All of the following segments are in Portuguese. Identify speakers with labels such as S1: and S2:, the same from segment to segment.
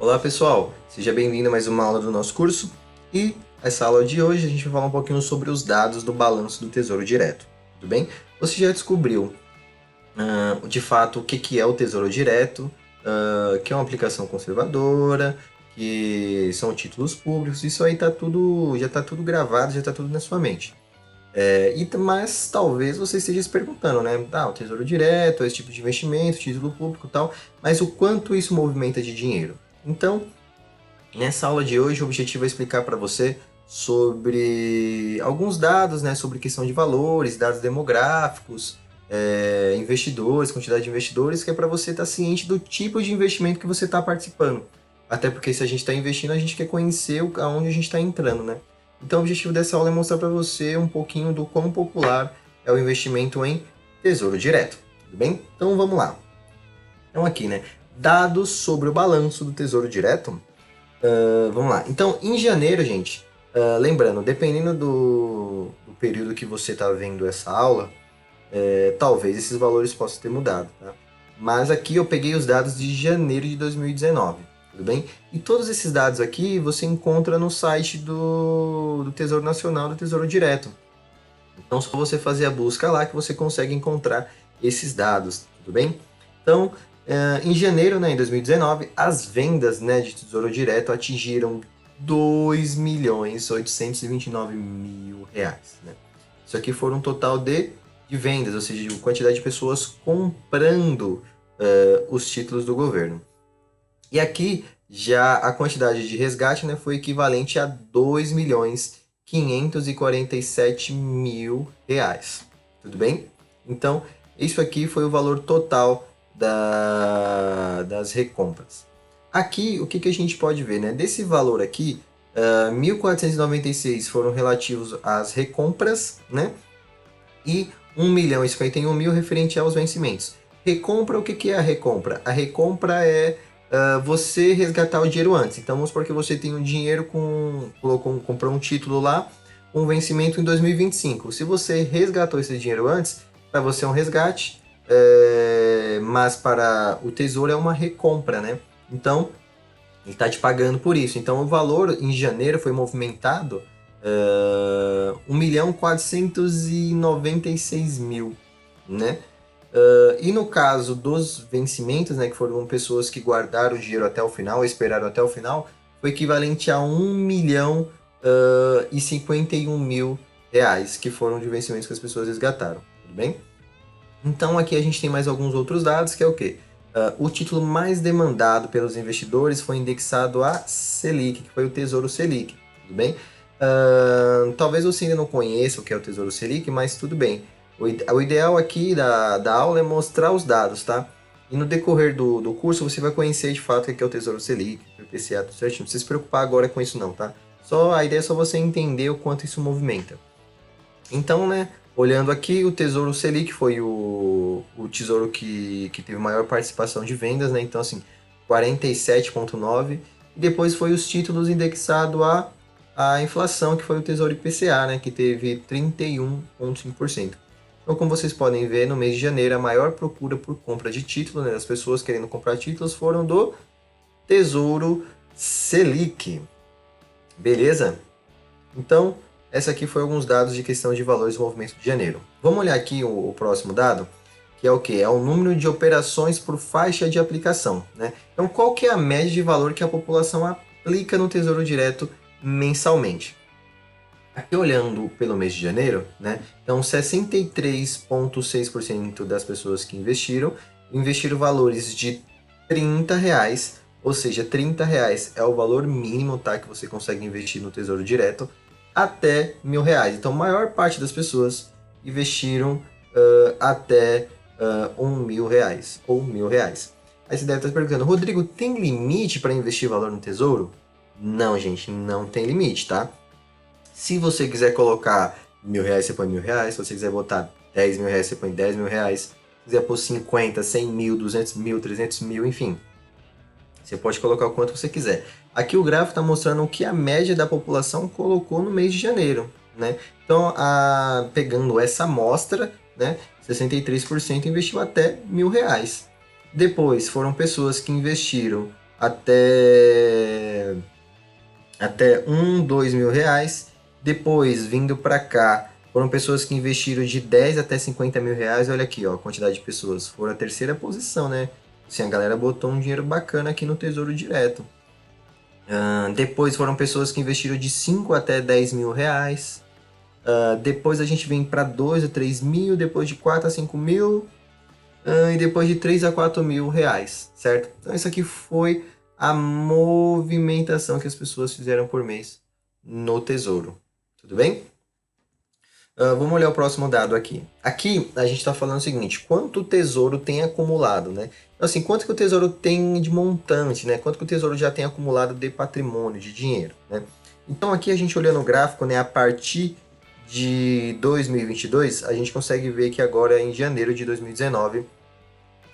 S1: Olá pessoal, seja bem-vindo a mais uma aula do nosso curso e essa aula de hoje a gente vai falar um pouquinho sobre os dados do balanço do Tesouro Direto, tudo bem? Você já descobriu de fato o que é o Tesouro Direto, que é uma aplicação conservadora, que são títulos públicos, isso aí já está tudo gravado, já está tudo na sua mente. Mas talvez você esteja se perguntando, né? O Tesouro Direto, esse tipo de investimento, título público e tal, mas o quanto isso movimenta de dinheiro? Então, nessa aula de hoje, o objetivo é explicar para você sobre alguns dados, né? Sobre questão de valores, dados demográficos, investidores, quantidade de investidores, que é para você estar ciente do tipo de investimento que você está participando. Até porque se a gente está investindo, a gente quer conhecer aonde a gente está entrando, né? Então, o objetivo dessa aula é mostrar para você um pouquinho do quão popular é o investimento em Tesouro Direto, tudo bem? Então, vamos lá. Então, aqui, né? Dados sobre o balanço do Tesouro Direto. Vamos lá. Então, em janeiro, gente, lembrando, dependendo do período que você está vendo essa aula, talvez esses valores possam ter mudado, tá? Mas aqui eu peguei os dados de janeiro de 2019, tudo bem? E todos esses dados aqui você encontra no site do Tesouro Nacional, do Tesouro Direto. Então, só você fazer a busca lá que você consegue encontrar esses dados, tudo bem? Então, em janeiro, né, em 2019, as vendas, né, de Tesouro Direto atingiram 2.829.000 reais. Né? Isso aqui foram um total de vendas, ou seja, de quantidade de pessoas comprando os títulos do governo. E aqui já a quantidade de resgate, né, foi equivalente a 2.547.000 reais. Tudo bem? Então, isso aqui foi o valor total das recompras. Aqui, o que a gente pode ver, né? Desse valor aqui, 1.496 foram relativos às recompras, né? E 1.051.000 referente aos vencimentos. Recompra, o que é a recompra? A recompra é você resgatar o dinheiro antes. Então, vamos supor que você tem um dinheiro comprou um título lá, um vencimento em 2025. Se você resgatou esse dinheiro antes, para você é um resgate, mas para o Tesouro é uma recompra, né? Então, ele está te pagando por isso. Então, o valor em janeiro foi movimentado 1.496.000, né? E no caso dos vencimentos, né, que foram pessoas que guardaram o dinheiro até o final, esperaram até o final, foi equivalente a 1.051.000 reais, que foram de vencimentos que as pessoas resgataram, tudo bem? Então aqui a gente tem mais alguns outros dados, que é o quê? O título mais demandado pelos investidores foi indexado a Selic, que foi o Tesouro Selic, tudo bem? Talvez você ainda não conheça o que é o Tesouro Selic, mas tudo bem. O ideal aqui da aula é mostrar os dados, tá? E no decorrer do curso você vai conhecer de fato o que é o Tesouro Selic, o IPCA, tudo certinho. Não precisa se preocupar agora com isso não, tá? A ideia é só você entender o quanto isso movimenta. Então, né, olhando aqui, o Tesouro Selic foi o tesouro que teve maior participação de vendas, né? Então, assim, 47,9%. E depois foi os títulos indexados à inflação, que foi o Tesouro IPCA, né? Que teve 31,5%. Então, como vocês podem ver, no mês de janeiro, a maior procura por compra de títulos, né, das pessoas querendo comprar títulos, foram do Tesouro Selic. Beleza? Então, essa aqui foi alguns dados de questão de valores do movimento de janeiro. Vamos olhar aqui o próximo dado, que é o que? É o número de operações por faixa de aplicação. Né? Então, qual que é a média de valor que a população aplica no Tesouro Direto mensalmente? Aqui olhando pelo mês de janeiro, né? Então 63,6% das pessoas que investiram valores de R$30, ou seja, R$30 é o valor mínimo, tá, que você consegue investir no Tesouro Direto, até R$1.000. Então a maior parte das pessoas investiram até R$1.000 ou R$1.000. Aí você deve estar se perguntando, Rodrigo, tem limite para investir valor no Tesouro? Não, gente, não tem limite, tá? Se você quiser colocar R$1.000, você põe R$1.000. Se você quiser botar R$10.000, você põe R$10.000. Se quiser pôr 50, 100 mil, 200 mil, 300 mil, enfim. Você pode colocar o quanto você quiser. Aqui o gráfico está mostrando o que a média da população colocou no mês de janeiro. Né? Então, pegando essa amostra, né, 63% investiu até R$1.000. Depois foram pessoas que investiram até 1, 2 mil reais. Depois, vindo para cá, foram pessoas que investiram de 10 até 50 mil reais. Olha aqui, ó, a quantidade de pessoas. Foram a terceira posição, né? Assim, a galera botou um dinheiro bacana aqui no Tesouro Direto. Depois foram pessoas que investiram de 5 até 10 mil reais. Depois a gente vem para 2 a 3 mil, depois de 4 a 5 mil, e depois de 3 a 4 mil reais, certo? Então isso aqui foi a movimentação que as pessoas fizeram por mês no Tesouro. Tudo bem? Vamos olhar o próximo dado aqui. Aqui a gente está falando o seguinte: quanto o Tesouro tem acumulado, né? Então, assim, quanto que o Tesouro tem de montante, né? Quanto que o Tesouro já tem acumulado de patrimônio, de dinheiro, né? Então aqui a gente olhando o gráfico, né, a partir de 2022, a gente consegue ver que agora em janeiro de 2019,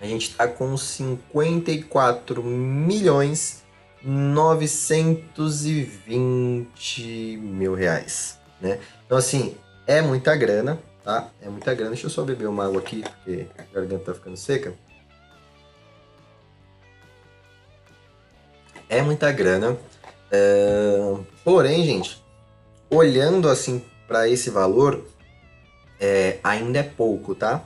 S1: a gente está com 54 milhões 920 mil reais, né? Então, assim, é muita grana, tá? É muita grana. Deixa eu só beber uma água aqui, porque a garganta tá ficando seca. É muita grana. Porém, gente, olhando assim para esse valor, ainda é pouco, tá?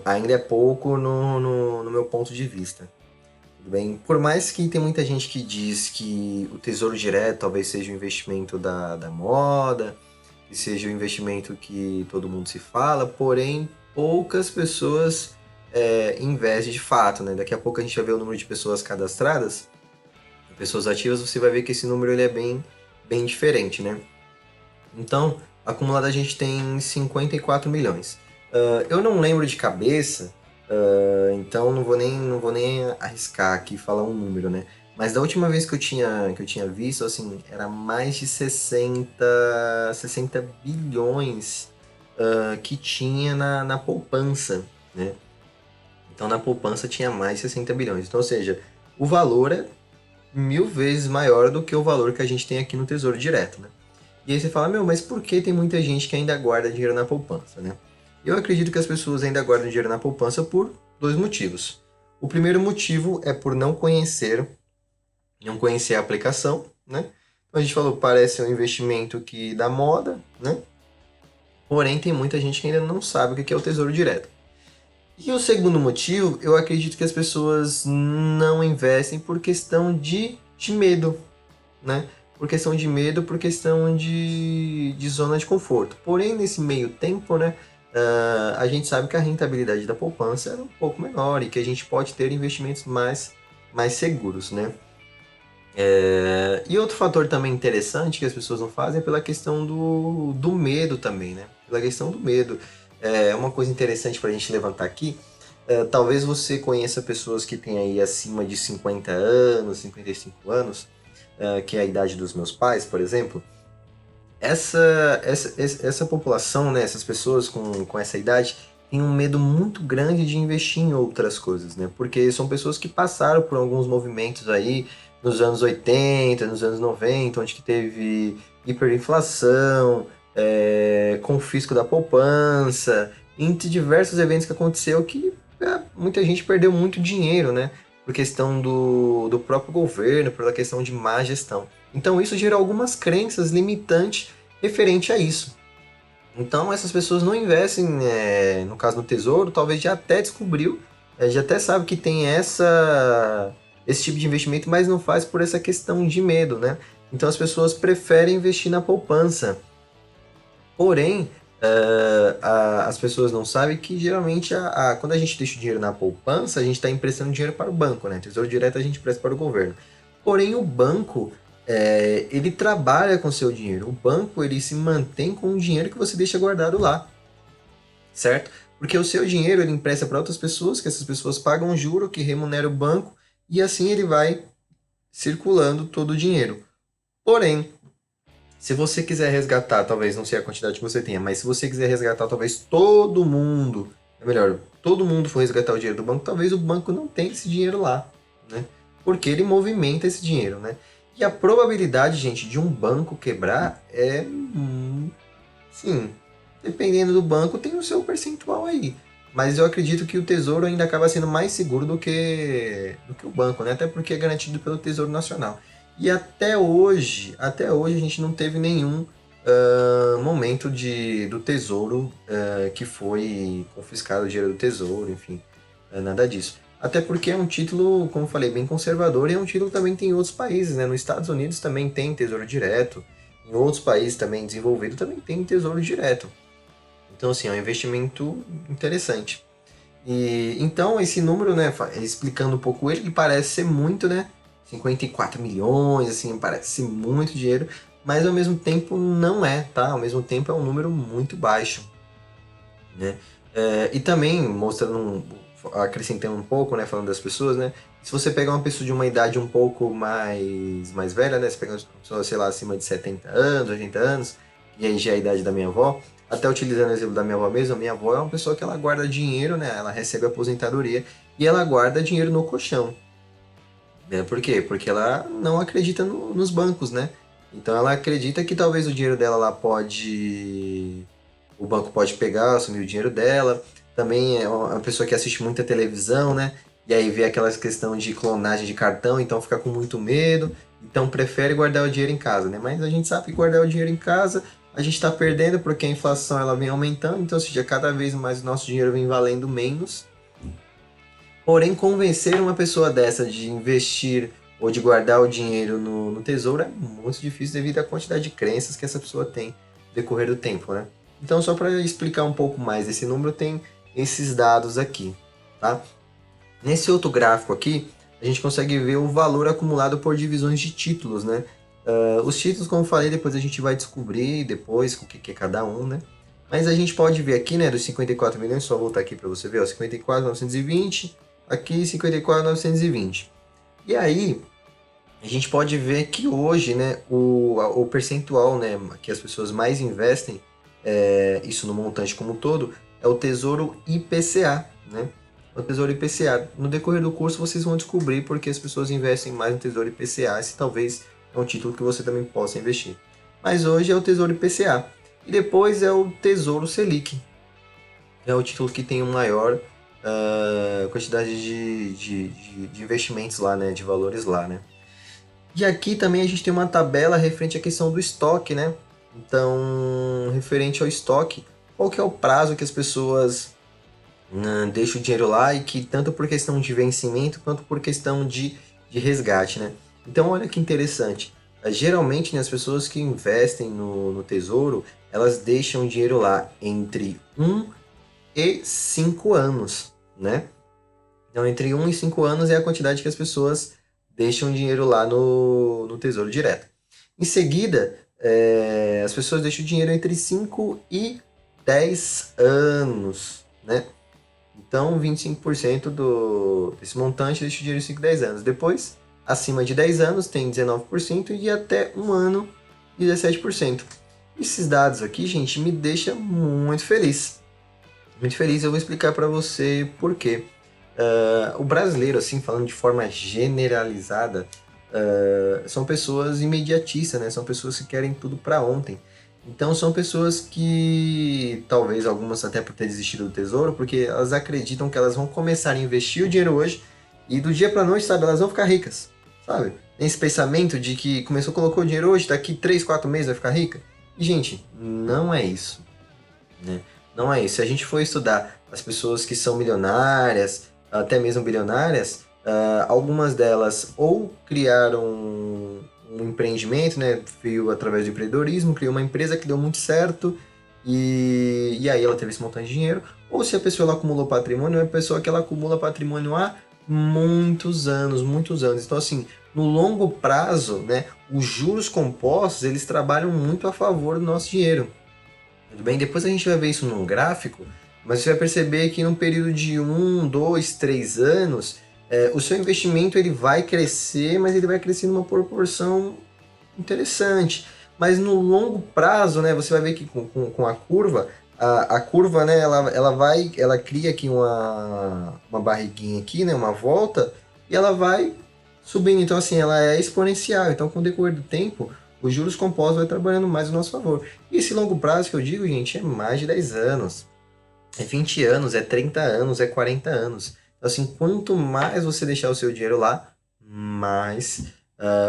S1: Ainda é pouco no meu ponto de vista. Tudo bem? Por mais que tem muita gente que diz que o Tesouro Direto talvez seja um investimento da moda, que seja um investimento que todo mundo se fala, porém poucas pessoas investem de fato, né? Daqui a pouco a gente vai ver o número de pessoas cadastradas, pessoas ativas, você vai ver que esse número ele é bem diferente, né? Então, acumulado a gente tem 54 milhões. Eu não lembro de cabeça, então não vou nem arriscar aqui falar um número, né? Mas da última vez que eu tinha visto, assim, era mais de 60 bilhões que tinha na poupança, né? Então na poupança tinha mais de 60 bilhões. Então, ou seja, o valor é 1000 vezes maior do que o valor que a gente tem aqui no Tesouro Direto, né? E aí você fala, meu, mas por que tem muita gente que ainda guarda dinheiro na poupança, né? Eu acredito que as pessoas ainda guardam dinheiro na poupança por dois motivos. O primeiro motivo é por não conhecer a aplicação, né? Então a gente falou, parece um investimento que dá moda, né? Porém, tem muita gente que ainda não sabe o que é o Tesouro Direto. E o segundo motivo, eu acredito que as pessoas não investem por questão de medo, né? Por questão de medo, por questão de zona de conforto. Porém, nesse meio tempo, né, a gente sabe que a rentabilidade da poupança é um pouco menor e que a gente pode ter investimentos mais seguros, né? E outro fator também interessante que as pessoas não fazem é pela questão do medo também, né? Pela questão do medo. É uma coisa interessante para a gente levantar aqui. Talvez você conheça pessoas que têm aí acima de 50 anos, 55 anos, que é a idade dos meus pais, por exemplo. Essa população, né, essas pessoas com essa idade, têm um medo muito grande de investir em outras coisas, né? Porque são pessoas que passaram por alguns movimentos aí nos anos 80, nos anos 90, onde que teve hiperinflação, confisco da poupança, entre diversos eventos que aconteceu que muita gente perdeu muito dinheiro, né? Por questão do próprio governo, pela questão de má gestão. Então isso gera algumas crenças limitantes referente a isso. Então essas pessoas não investem, no caso no tesouro, talvez já até descobriu, já até sabe que tem esse tipo de investimento, mas não faz por essa questão de medo, né? Então as pessoas preferem investir na poupança. Porém, as pessoas não sabem que geralmente quando a gente deixa o dinheiro na poupança, a gente está emprestando dinheiro para o banco, né? Tesouro direto a gente empresta para o governo. Porém, o banco, ele trabalha com o seu dinheiro. O banco, ele se mantém com o dinheiro que você deixa guardado lá, certo? Porque o seu dinheiro ele empresta para outras pessoas, que essas pessoas pagam um juro que remunera o banco, e assim ele vai circulando todo o dinheiro. Porém, se você quiser resgatar, talvez não sei a quantidade que você tenha, mas se você quiser resgatar, talvez todo mundo, é melhor, todo mundo for resgatar o dinheiro do banco, talvez o banco não tenha esse dinheiro lá, né? Porque ele movimenta esse dinheiro, né? E a probabilidade, gente, de um banco quebrar sim, dependendo do banco, tem o seu percentual aí. mas eu acredito que o Tesouro ainda acaba sendo mais seguro do que o banco, né? Até porque é garantido pelo Tesouro Nacional. E até hoje a gente não teve nenhum momento do Tesouro que foi confiscado o dinheiro do Tesouro, enfim, nada disso. Até porque é um título, como eu falei, bem conservador e é um título que também tem em outros países, né? Nos Estados Unidos também tem Tesouro Direto, em outros países também desenvolvidos também tem Tesouro Direto. Então, assim, é um investimento interessante. E então esse número, né, explicando um pouco ele parece ser muito, né? 54 milhões, assim, parece ser muito dinheiro, mas ao mesmo tempo não é, tá? Ao mesmo tempo é um número muito baixo, né? E também mostrando, acrescentando um pouco, né, falando das pessoas, né? Se você pegar uma pessoa de uma idade um pouco mais velha, né? Você pega uma pessoa, sei lá, acima de 70 anos, 80 anos, e aí já é a idade da minha avó, até utilizando o exemplo da minha avó mesmo, a minha avó é uma pessoa que ela guarda dinheiro, né? Ela recebe aposentadoria e ela guarda dinheiro no colchão, né? Por quê? Porque ela não acredita nos bancos, né? Então ela acredita que talvez o dinheiro dela lá pode. O banco pode pegar, assumir o dinheiro dela. Também é uma pessoa que assiste muita televisão, né? E aí vê aquelas questão de clonagem de cartão, então fica com muito medo. Então prefere guardar o dinheiro em casa, né? Mas a gente sabe que guardar o dinheiro em casa a gente está perdendo porque a inflação ela vem aumentando. Então, ou seja, cada vez mais o nosso dinheiro vem valendo menos. Porém, convencer uma pessoa dessa de investir ou de guardar o dinheiro no tesouro é muito difícil devido à quantidade de crenças que essa pessoa tem no decorrer do tempo, né? Então, só para explicar um pouco mais esse número, tem esses dados aqui, tá? Nesse outro gráfico aqui, a gente consegue ver o valor acumulado por divisões de títulos, né? Os títulos, como eu falei, depois a gente vai descobrir depois o que é cada um, né? Mas a gente pode ver aqui, né, dos 54 milhões, só voltar aqui para você ver, ó, 54.920, aqui 54.920. E aí, a gente pode ver que hoje, né, o percentual, né, que as pessoas mais investem, isso no montante como um todo, é o Tesouro IPCA, né? O Tesouro IPCA. No decorrer do curso vocês vão descobrir porque as pessoas investem mais no Tesouro IPCA, se talvez é um título que você também possa investir. Mas hoje é o Tesouro IPCA. E depois é o Tesouro Selic. É o título que tem o maior quantidade de investimentos lá, né? De valores lá, né? E aqui também a gente tem uma tabela referente à questão do estoque, né? Então, referente ao estoque, qual que é o prazo que as pessoas deixam o dinheiro lá e que tanto por questão de vencimento quanto por questão de resgate, né? Então, olha que interessante. Geralmente, né, as pessoas que investem no tesouro, elas deixam o dinheiro lá entre 1 e 5 anos, né? Então, entre 1 e 5 anos é a quantidade que as pessoas deixam dinheiro lá no Tesouro Direto. Em seguida, as pessoas deixam o dinheiro entre 5 e 10 anos, né? Então, 25% desse montante deixa o dinheiro em 5 e 10 anos. Depois, acima de 10 anos, tem 19% e até 1 ano, 17%. Esses dados aqui, gente, me deixam muito feliz. Muito feliz, eu vou explicar para você por quê. O brasileiro, assim, falando de forma generalizada, são pessoas imediatistas, né? São pessoas que querem tudo para ontem. Então são pessoas que, talvez algumas até por ter desistido do tesouro, porque elas acreditam que elas vão começar a investir o dinheiro hoje e do dia para noite, sabe, elas vão ficar ricas, sabe? Tem esse pensamento de que começou, colocou o dinheiro hoje, daqui 3, 4 meses vai ficar rica. E, gente, não é isso, né? Não é isso. Se a gente for estudar as pessoas que são milionárias, até mesmo bilionárias, algumas delas ou criaram um empreendimento, né? Veio através do empreendedorismo, criou uma empresa que deu muito certo e aí ela teve esse montante de dinheiro. Ou se a pessoa ela acumulou patrimônio, é uma pessoa que ela acumula patrimônio há muitos anos, muitos anos. Então, assim, no longo prazo, né? Os juros compostos, eles trabalham muito a favor do nosso dinheiro. Tudo bem? Depois a gente vai ver isso num gráfico, mas você vai perceber que num período de 1, 2, 3 anos, o seu investimento ele vai crescer, mas ele vai crescer numa proporção interessante. Mas no longo prazo, né, você vai ver que com a curva, a curva, né, ela cria aqui uma barriguinha aqui, né, uma volta, e ela vai subindo. Então, assim, ela é exponencial. Então, com o decorrer do tempo, os juros compostos vai trabalhando mais a nosso favor. E esse longo prazo que eu digo, gente, é mais de 10 anos. é 20 anos, é 30 anos, é 40 anos. Então, assim, quanto mais você deixar o seu dinheiro lá, mais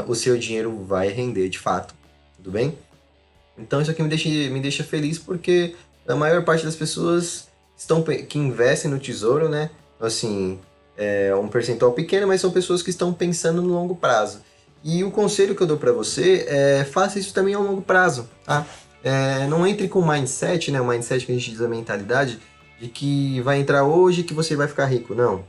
S1: o seu dinheiro vai render de fato. Tudo bem? Então, isso aqui me deixa feliz porque a maior parte das pessoas que investem no tesouro, né? Então, assim, é um percentual pequeno, mas são pessoas que estão pensando no longo prazo. E o conselho que eu dou para você é faça isso também ao longo prazo, tá? Não entre com o mindset, né? O mindset que a gente diz a mentalidade de que vai entrar hoje que você vai ficar rico. Não.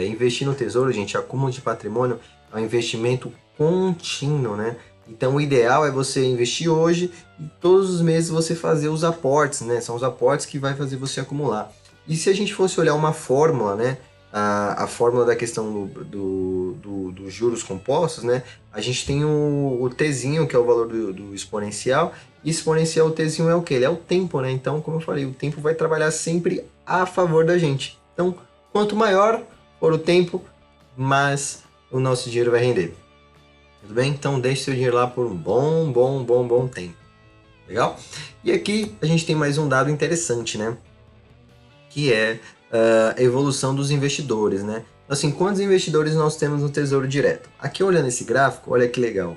S1: Investir no tesouro, gente, acúmulo de patrimônio é um investimento contínuo, né? Então, o ideal é você investir hoje e todos os meses você fazer os aportes, né? São os aportes que vai fazer você acumular. E se a gente fosse olhar uma fórmula, né? A fórmula da questão dos juros compostos, né? A gente tem o Tzinho, que é o valor do exponencial, e exponencial, o Tzinho é o quê? Ele é o tempo, né? Então, como eu falei, o tempo vai trabalhar sempre a favor da gente. Então, quanto maior for o tempo, mais o nosso dinheiro vai render. Tudo bem? Então deixe seu dinheiro lá por um bom tempo. Legal? E aqui a gente tem mais um dado interessante, né? Que é a evolução dos investidores, né? Então, assim, quantos investidores nós temos no Tesouro Direto? Aqui olhando esse gráfico, olha que legal.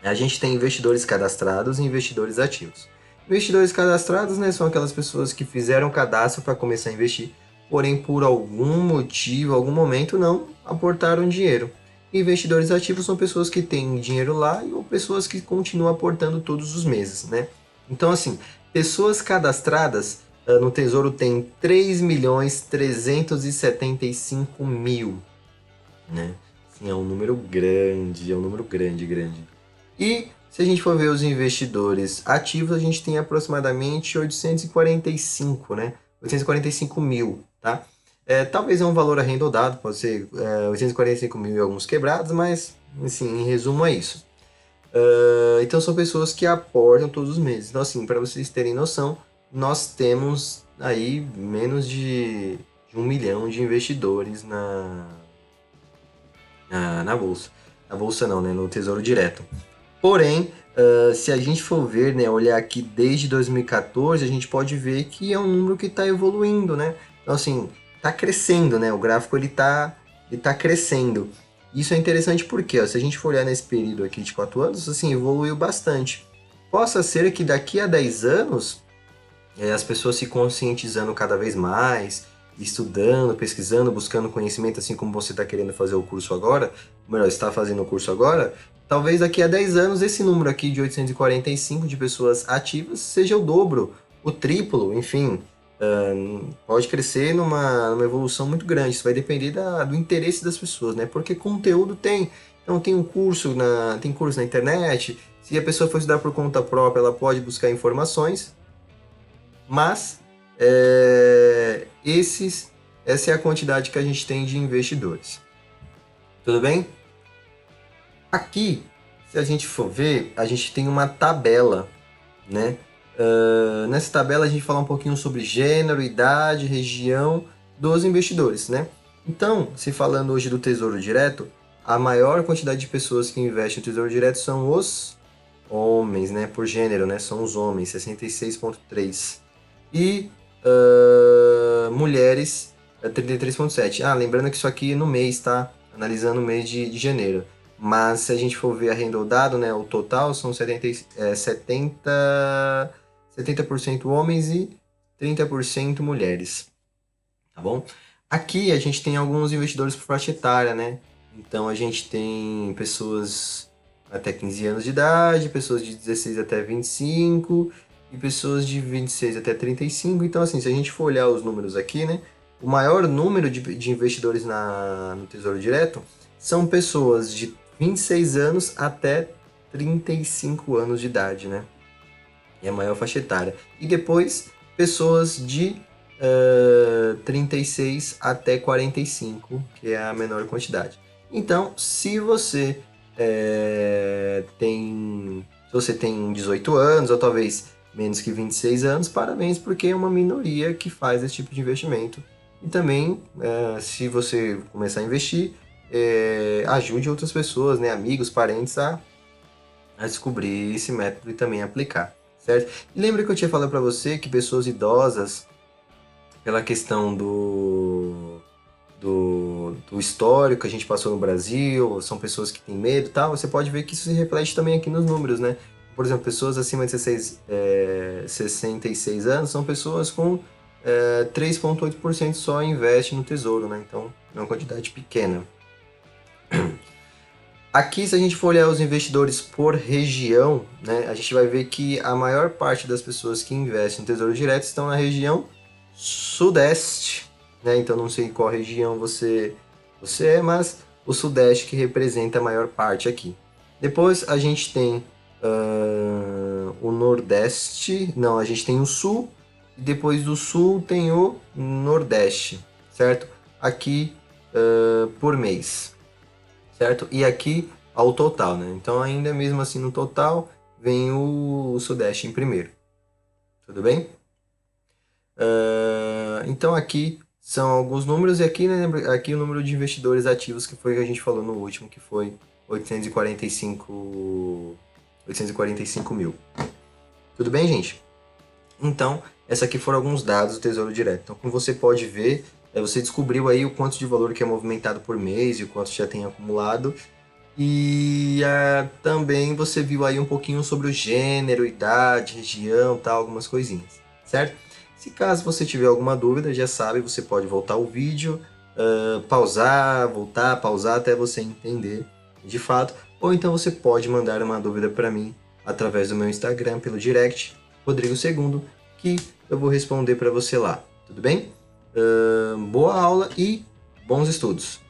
S1: A gente tem investidores cadastrados e investidores ativos. Investidores cadastrados, né, são aquelas pessoas que fizeram cadastro para começar a investir, porém por algum motivo, algum momento não aportaram dinheiro. Investidores ativos são pessoas que têm dinheiro lá ou pessoas que continuam aportando todos os meses, né? Então, assim, pessoas cadastradas no Tesouro tem 3.375.000, né? Assim, é um número grande. E se a gente for ver os investidores ativos, a gente tem aproximadamente 845, né? 845 mil, tá? Talvez é um valor arredondado, pode ser 845 mil e alguns quebrados, mas, assim, em resumo é isso. Então são pessoas que aportam todos os meses. Então, assim, para vocês terem noção, nós temos aí menos de 1 milhão de investidores na Bolsa. Na Bolsa não, né? No Tesouro Direto. Porém, se a gente for ver, né, olhar aqui desde 2014, a gente pode ver que é um número que está evoluindo, né? Então, assim, está crescendo, né? O gráfico ele tá crescendo. Isso é interessante porque, ó, se a gente for olhar nesse período aqui de 4 anos, assim, evoluiu bastante. Possa ser que daqui a 10 anos, as pessoas se conscientizando cada vez mais, estudando, pesquisando, buscando conhecimento, assim como você está querendo fazer o curso agora, ou melhor, está fazendo o curso agora, talvez daqui a 10 anos esse número aqui de 845 de pessoas ativas seja o dobro, o triplo, enfim, pode crescer numa evolução muito grande. Isso vai depender do interesse das pessoas, né? Porque conteúdo tem. Então tem curso na internet. Se a pessoa for estudar por conta própria, ela pode buscar informações, mas essa é a quantidade que a gente tem de investidores. Tudo bem? Aqui, se a gente for ver, a gente tem uma tabela, né? Nessa tabela a gente fala um pouquinho sobre gênero, idade, região dos investidores, né? Então, se falando hoje do Tesouro Direto, a maior quantidade de pessoas que investem no Tesouro Direto são os homens, né? Por gênero, né? São os homens, 66,3. E mulheres, 33,7. Lembrando que isso aqui é no mês, tá? Analisando o mês de janeiro. Mas se a gente for ver arredondado, né, o total são 70% homens e 30% mulheres, tá bom? Aqui a gente tem alguns investidores por faixa etária, né? Então a gente tem pessoas até 15 anos de idade, pessoas de 16 até 25 e pessoas de 26 até 35. Então, assim, se a gente for olhar os números aqui, né? O maior número de investidores no Tesouro Direto são pessoas de 26 anos até 35 anos de idade, né? É a maior faixa etária. E depois, pessoas de 36 até 45, que é a menor quantidade. Então, se você tem 18 anos, ou talvez menos que 26 anos, parabéns, porque é uma minoria que faz esse tipo de investimento. E também, se você começar a investir, ajude outras pessoas, né, amigos, parentes, a descobrir esse método e também aplicar, certo? E lembra que eu tinha falado para você que pessoas idosas, pela questão do histórico que a gente passou no Brasil, são pessoas que têm medo e tal, você pode ver que isso se reflete também aqui nos números, né? Por exemplo, pessoas acima de 66 anos são pessoas com 3,8% só investe no tesouro, né? Então, é uma quantidade pequena. Aqui, se a gente for olhar os investidores por região, né, a gente vai ver que a maior parte das pessoas que investem no Tesouro Direto estão na região Sudeste, né? Então, não sei qual região você é, mas o Sudeste que representa a maior parte aqui. Depois, a gente tem o Nordeste, não, a gente tem o Sul, e depois do Sul tem o Nordeste, certo? Aqui por mês, certo? E aqui ao total, né? Então ainda mesmo assim no total vem o Sudeste em primeiro, tudo bem? Então aqui são alguns números e aqui, né, aqui o número de investidores ativos que foi que a gente falou no último, que foi 845 mil. Tudo bem, gente? Então, essa aqui foram alguns dados do Tesouro Direto. Então, como você pode ver, você descobriu aí o quanto de valor que é movimentado por mês e o quanto já tem acumulado. E também você viu aí um pouquinho sobre o gênero, idade, região, tal, algumas coisinhas, certo? Se caso você tiver alguma dúvida, já sabe, você pode voltar o vídeo, pausar, voltar, pausar até você entender de fato. Ou então você pode mandar uma dúvida para mim através do meu Instagram, pelo direct, Rodrigo Segundo, que eu vou responder para você lá, tudo bem? Boa aula e bons estudos!